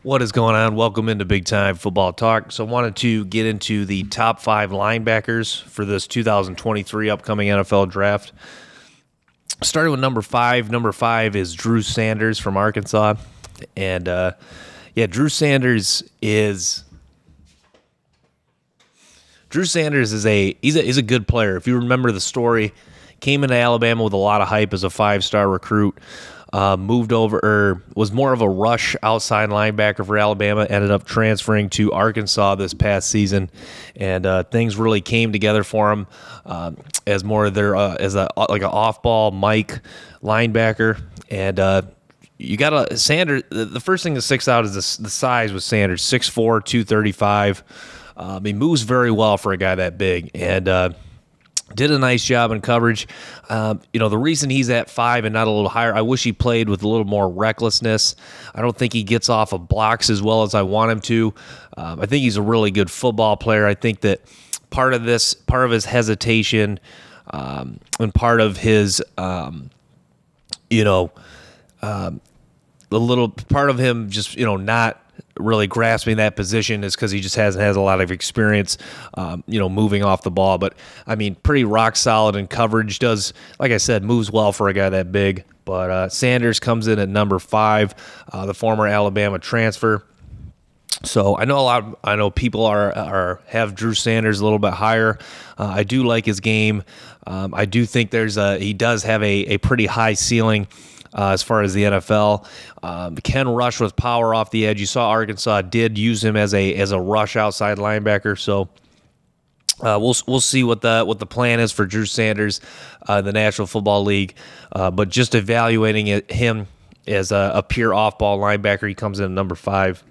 What is going on? Welcome into Big Time Football Talk. So I wanted to get into the top 5 linebackers for this 2023 upcoming NFL Draft. Starting with number 5. Number 5 is Drew Sanders from Arkansas. And, Drew Sanders is a good player. If you remember the story, came into Alabama with a lot of hype as a 5-star recruit. Moved over, or was more of a rush outside linebacker for Alabama, ended up transferring to Arkansas this past season, and things really came together for him as more of their as a like an off-ball Mike linebacker. And you got Sanders. The first thing that sticks out is the size with Sanders, 6'4", 235. He moves very well for a guy that big, and did a nice job in coverage. The reason he's at 5 and not a little higher, I wish he played with a little more recklessness. I don't think he gets off of blocks as well as I want him to. I think he's a really good football player. I think that part of his hesitation and part of his, the little part of him just, not really grasping that position is because he just has a lot of experience, moving off the ball. But, I mean, pretty rock solid in coverage. Does, like I said, moves well for a guy that big. But Sanders comes in at number 5, the former Alabama transfer. So I know people have Drew Sanders a little bit higher. I do like his game. I do think he does have a pretty high ceiling. As far as the NFL, can rush with power off the edge. You saw Arkansas did use him as a rush outside linebacker. So we'll see what the plan is for Drew Sanders, the National Football League. But just evaluating him as a pure off-ball linebacker, he comes in at number 5.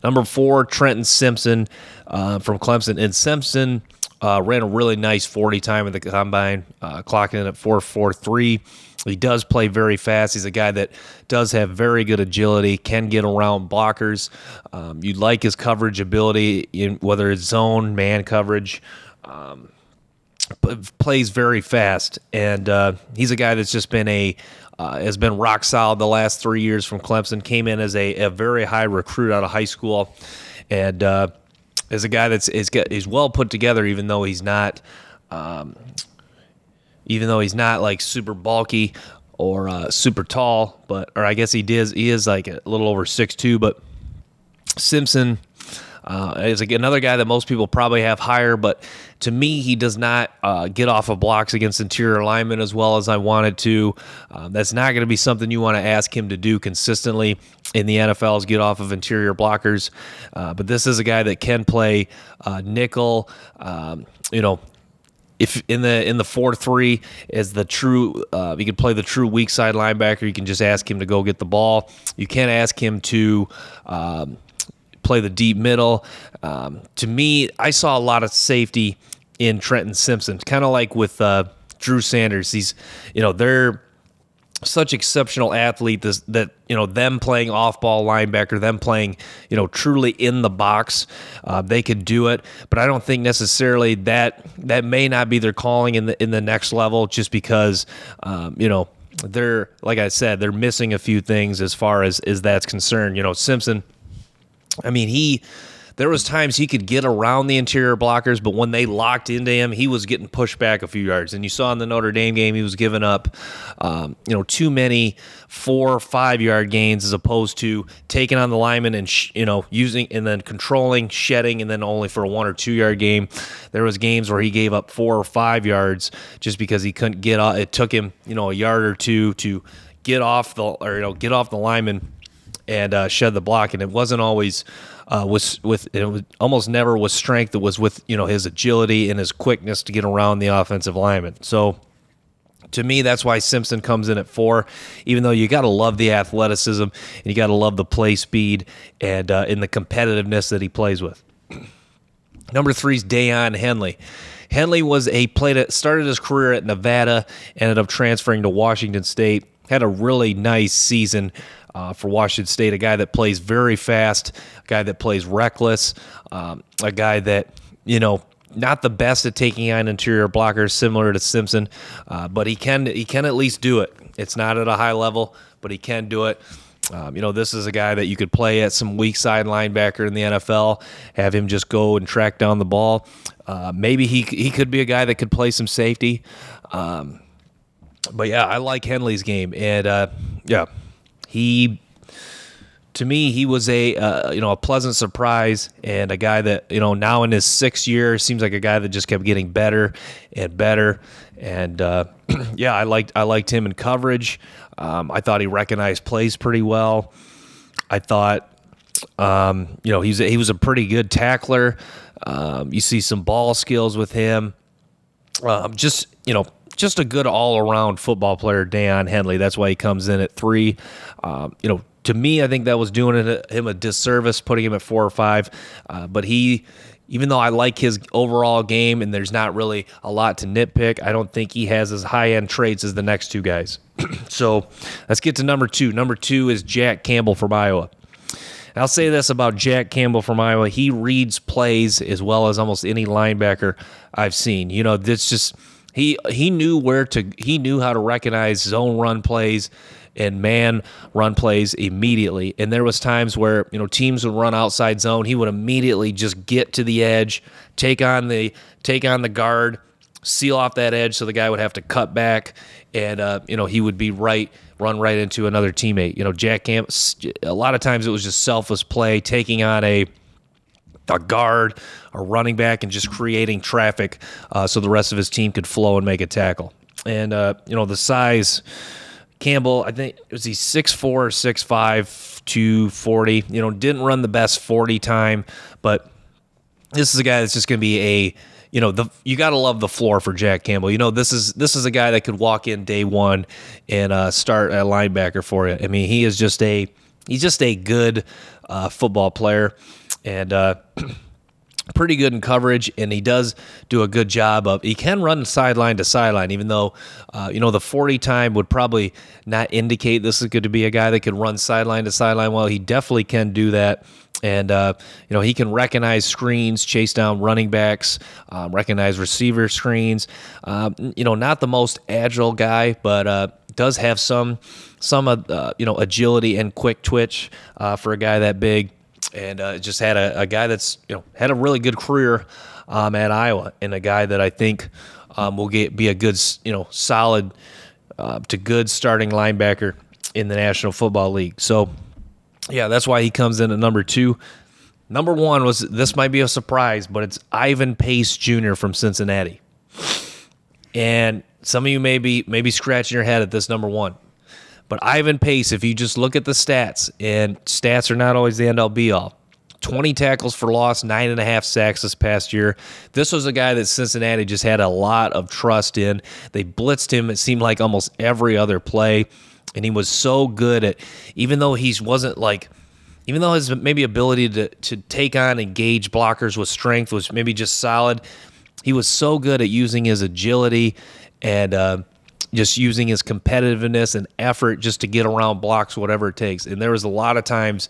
Number 4, Trenton Simpson from Clemson, and Simpson ran a really nice 40 time in the combine, clocking in at 4.43. He does play very fast. He's a guy that does have very good agility, can get around blockers. You like his coverage ability, whether it's zone, man coverage. But plays very fast, and he's a guy that's just been has been rock solid the last 3 years from Clemson. Came in as a very high recruit out of high school, and is a guy is well put together, even though he's not. Even though he's not like super bulky or super tall, or I guess he is like a little over 6'2", but Simpson is another guy that most people probably have higher, but to me, he does not get off of blocks against interior linemen as well as I wanted to. That's not going to be something you want to ask him to do consistently in the NFL, is get off of interior blockers. But this is a guy that can play nickel, If in the 4-3 is the true, you can play the true weak side linebacker. You can just ask him to go get the ball. You can't ask him to play the deep middle. To me, I saw a lot of safety in Trenton Simpson, kind of like with Drew Sanders. They're such exceptional athletes that them playing off-ball linebacker, them playing truly in the box, they could do it. But I don't think necessarily that may not be their calling in the next level, just because they're, like I said, they're missing a few things as far as that's concerned. Simpson, I mean, there was times he could get around the interior blockers, but when they locked into him, he was getting pushed back a few yards. And you saw in the Notre Dame game, he was giving up, too many 4 or 5 yard gains, as opposed to taking on the lineman and using and then controlling, shedding, and then only for a 1 or 2 yard game. There was games where he gave up 4 or 5 yards just because he couldn't get off. It took him a yard or two to get off the lineman and shed the block, and it wasn't always. It was almost never with strength. It was with his agility and his quickness to get around the offensive lineman. So to me, that's why Simpson comes in at 4. Even though you got to love the athleticism and you got to love the play speed and in the competitiveness that he plays with. Number 3 is Daiyan Henley. Henley started his career at Nevada, ended up transferring to Washington State. Had a really nice season for Washington State, a guy that plays very fast, a guy that plays reckless, a guy that, not the best at taking on interior blockers, similar to Simpson, but he can at least do it. It's not at a high level, but he can do it. This is a guy that you could play at some weak side linebacker in the NFL, have him just go and track down the ball. Maybe he could be a guy that could play some safety. But yeah, I like Henley's game, and to me, he was a pleasant surprise, and a guy that now in his 6th year seems like a guy that just kept getting better and better. And I liked him in coverage. I thought he recognized plays pretty well. I thought he was a pretty good tackler. You see some ball skills with him. Just a good all-around football player, Daiyan Henley. That's why he comes in at 3. To me, I think that was doing him a disservice, putting him at 4 or 5. But even though I like his overall game and there's not really a lot to nitpick, I don't think he has as high-end traits as the next 2 guys. So let's get to number 2. Number 2 is Jack Campbell from Iowa. And I'll say this about Jack Campbell from Iowa. He reads plays as well as almost any linebacker I've seen. That's just he knew how to recognize zone run plays and man run plays immediately. And there was times where teams would run outside zone. He would immediately just get to the edge, take on the guard, seal off that edge, so the guy would have to cut back, and he would be run right into another teammate. Jack Campbell, a lot of times it was just selfless play, taking on a guard, a running back, and just creating traffic so the rest of his team could flow and make a tackle. And the size. Campbell, I think, was he 6'4", 6'5", 240. Didn't run the best 40 time, but this is a guy that's just going to be you got to love the floor for Jack Campbell. This is a guy that could walk in day one and start at linebacker for you. I mean, he's just a good football player, and pretty good in coverage, and he does do a good job of. He can run sideline to sideline, even though the 40 time would probably not indicate this is going to be a guy that can run sideline to sideline. Well, he definitely can do that, and he can recognize screens, chase down running backs, recognize receiver screens. Not the most agile guy, but does have some agility and quick twitch for a guy that big. And just had a guy that's had a really good career at Iowa, and a guy that I think will be a good solid to good starting linebacker in the National Football League. So yeah, that's why he comes in at number 2. Number 1 this might be a surprise, but it's Ivan Pace Jr. from Cincinnati. And some of you may be scratching your head at this number 1. But Ivan Pace, if you just look at the stats, and stats are not always the end-all be-all. 20 tackles for loss, 9.5 sacks this past year. This was a guy that Cincinnati just had a lot of trust in. They blitzed him, it seemed like, almost every other play. And he was so good at, even though his maybe ability to take on and gauge blockers with strength was maybe just solid, he was so good at using his agility and just using his competitiveness and effort just to get around blocks, whatever it takes. And there was a lot of times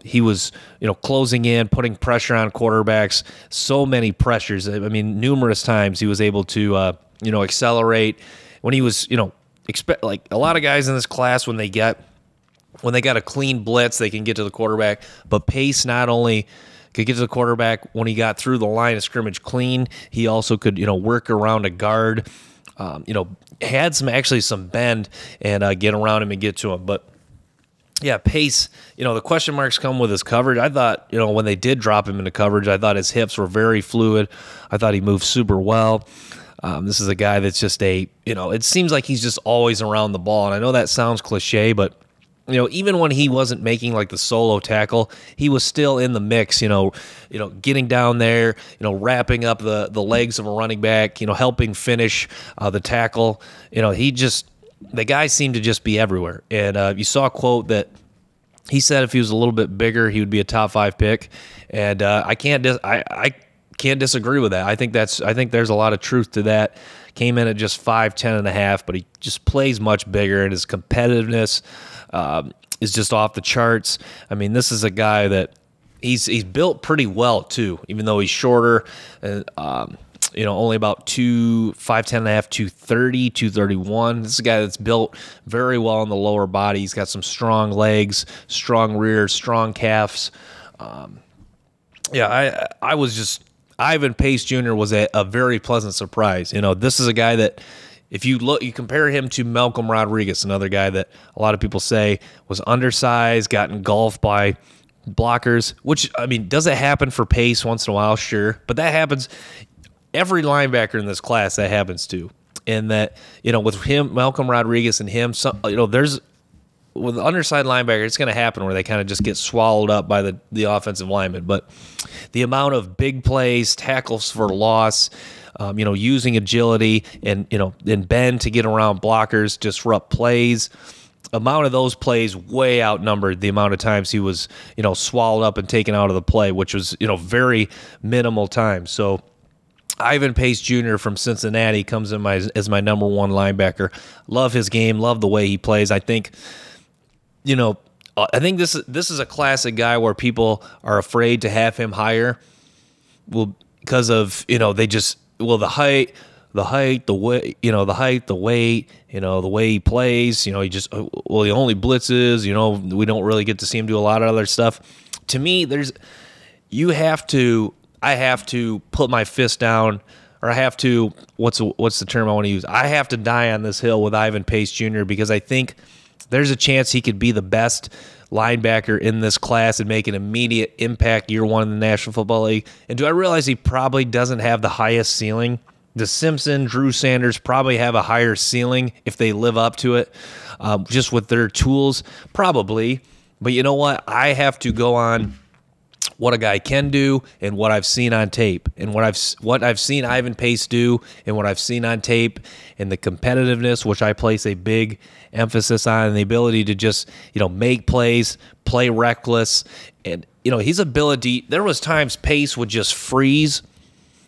he was, closing in, putting pressure on quarterbacks, so many pressures. I mean, numerous times he was able to, accelerate when he was, like a lot of guys in this class, when they got a clean blitz, they can get to the quarterback. But Pace not only could get to the quarterback when he got through the line of scrimmage clean, he also could, work around a guard. Had some bend and get around him and get to him. But yeah, Pace, the question marks come with his coverage. I thought, when they did drop him into coverage, I thought his hips were very fluid. I thought he moved super well. This is a guy that's just it seems like he's just always around the ball. And I know that sounds cliche, but even when he wasn't making like the solo tackle, he was still in the mix, getting down there, wrapping up the legs of a running back, helping finish the tackle. The guy seemed to just be everywhere. And you saw a quote that he said if he was a little bit bigger, he would be a top 5 pick. And I can't disagree with that. I think there's a lot of truth to that. Came in at just 5'10 and a half, but he just plays much bigger, and his competitiveness is just off the charts. I mean, this is a guy that he's built pretty well too, even though he's shorter. only about 5'10 and a half, 230, 231. This is a guy that's built very well in the lower body. He's got some strong legs, strong rear, strong calves. Ivan Pace Jr. was a very pleasant surprise. This is a guy that, if you compare him to Malcolm Rodriguez, another guy that a lot of people say was undersized, got engulfed by blockers, which, does it happen for Pace once in a while? Sure. But that happens. Every linebacker in this class, that happens to. And that, with him, Malcolm Rodriguez and him, there's, with the underside linebacker, it's going to happen where they kind of just get swallowed up by the offensive lineman. But the amount of big plays, tackles for loss, using agility and bend to get around blockers, disrupt plays, amount of those plays way outnumbered the amount of times he was, swallowed up and taken out of the play, which was, very minimal time. So Ivan Pace Jr. from Cincinnati comes in as my number one linebacker. Love his game. Love the way he plays. I think, this is a classic guy where people are afraid to have him higher. Well, because of, the height, the weight, the weight, the way he plays, he only blitzes, we don't really get to see him do a lot of other stuff. To me, I have to put my fist down, or I have to, what's the term I want to use? I have to die on this hill with Ivan Pace Jr. because I think there's a chance he could be the best linebacker in this class and make an immediate impact year one in the National Football League. And do I realize he probably doesn't have the highest ceiling? The Simpson, Drew Sanders probably have a higher ceiling if they live up to it, just with their tools, probably. But you know what? I have to go on what a guy can do and what I've seen on tape, and what I've seen Ivan Pace do and what I've seen on tape, and the competitiveness, which I place a big emphasis on, and the ability to just, make plays, play reckless. And, his ability, there was times Pace would just freeze.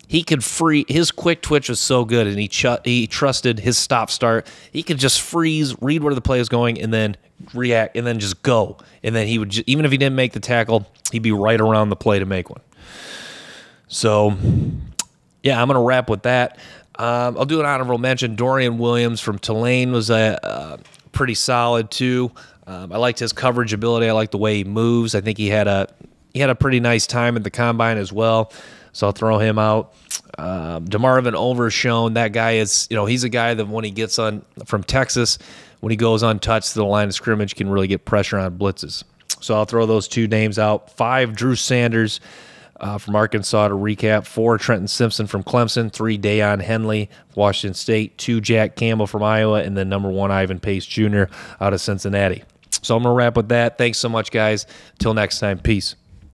He could his quick twitch was so good, and he trusted his stop-start. He could just freeze, read where the play is going, and then react, and then just go. And then he would, even if he didn't make the tackle, he'd be right around the play to make one. So, yeah, I'm going to wrap with that. I'll do an honorable mention. Dorian Williams from Tulane was pretty solid, too. I liked his coverage ability. I liked the way he moves. I think he had a pretty nice time at the combine as well. So I'll throw him out. DeMarvin Overshown, that guy is, he's a guy that when he gets on from Texas, when he goes untouched to the line of scrimmage, can really get pressure on blitzes. So I'll throw those two names out. 5, Drew Sanders from Arkansas to recap. 4, Trenton Simpson from Clemson. 3, Daiyan Henley, Washington State. 2, Jack Campbell from Iowa. And then number 1, Ivan Pace Jr. out of Cincinnati. So I'm going to wrap with that. Thanks so much, guys. Till next time. Peace.